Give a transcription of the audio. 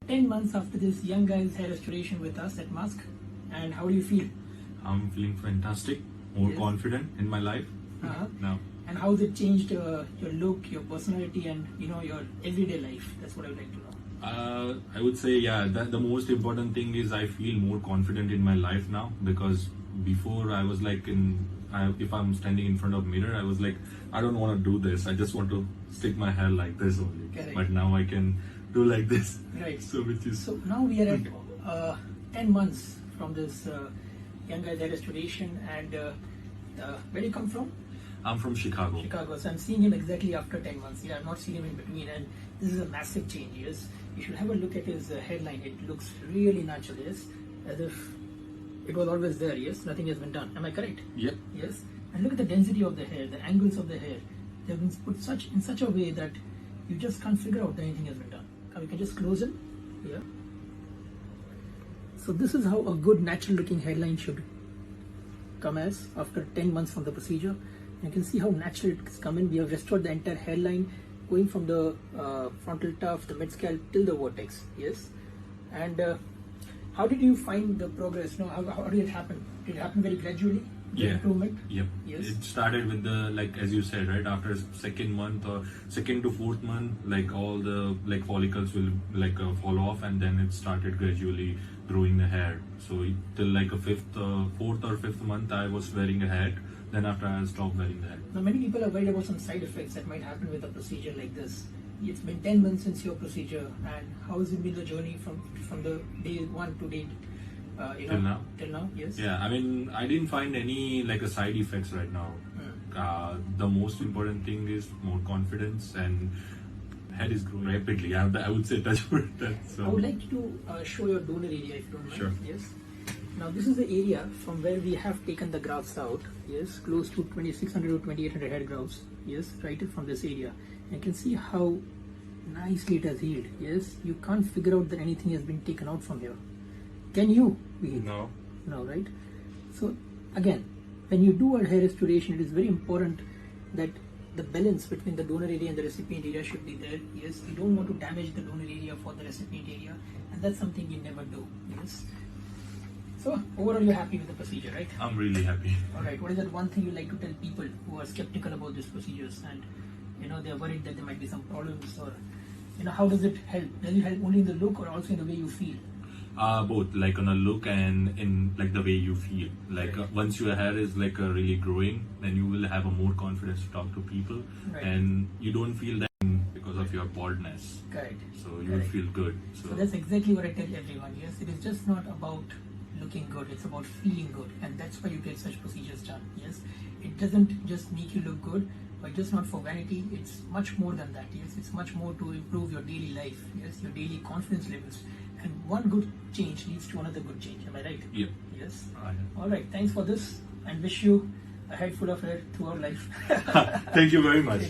10 months after this young guy's hair restoration with us at Musk. And how do you feel? I'm feeling fantastic, more Yes. confident in my life now. And how has it changed your look, your personality, and your everyday life? That's what I would like to know. I would say, the most important thing is I feel more confident in my life now, because before I was like if I'm standing in front of mirror, I was like, I don't want to do this. I just want to stick my hair like this only. Correct. But now I can do like this. Right. So now we are at 10 months from this young guy's hair restoration. And where do you come from? I'm from Chicago. Chicago. So I'm seeing him exactly after 10 months. I've not seen him in between, and this is a massive change. Yes, you should have a look at his hairline. It looks really natural. Yes, as if it was always there. Yes, nothing has been done. Am I correct? Yep. Yes. And look at the density of the hair, the angles of the hair. They have been put in such a way that you just can't figure out that anything has been done. Now we can just close it. Yeah. So this is how a good natural looking hairline should come as after 10 months from the procedure. You can see how natural it's come in. We have restored the entire hairline, going from the frontal tuft, the mid scalp till the vertex. Yes. And how did you find the progress? No, how did it happen? Did it happen very gradually? The improvement? Yep. Yes. It started with as you said, right, after second month or second to fourth month, all the follicles will fall off, and then it started gradually growing the hair. So till a fourth or fifth month, I was wearing a hat. Then after I stopped wearing the hat. Now many people are worried about some side effects that might happen with a procedure like this. It's been 10 months since your procedure, and how has it been the journey from the day one to date? Till now? Till now, yes. Yeah, I mean, I didn't find any side effects right now. The most important thing is more confidence, and head is growing rapidly. I would say touch wood. I would like you to show your donor area if you don't mind. Sure. Yes. Now this is the area from where we have taken the grafts out. Yes, close to 2600 to 2800 head grafts. Yes, right from this area. And you can see how nicely it has healed. Yes, you can't figure out that anything has been taken out from here. Can you? No. No, right? So again, when you do a hair restoration, it is very important that the balance between the donor area and the recipient area should be there. Yes, you don't want to damage the donor area for the recipient area, and that's something you never do. Yes. So overall, you're happy with the procedure, right? I'm really happy. All right. What is that one thing you like to tell people who are skeptical about these procedures, and they're worried that there might be some problems, or how does it help? Does it help only in the look or also in the way you feel? Both, on a look and in the way you feel. Once your hair is really growing, then you will have a more confidence to talk to people, and you don't feel that because of your baldness. Correct. So you will feel good. So that's exactly what I tell everyone. Yes, it is just not about looking good, it's about feeling good, and that's why you get such procedures done. Yes, it doesn't just make you look good, but just not for vanity. It's much more than that. Yes, it's much more to improve your daily life. Yes, your daily confidence levels, and one good change leads to another good change. Am I right? Yep. Yes. I am. All right. Thanks for this, and wish you a head full of hair throughout life. Thank you very much.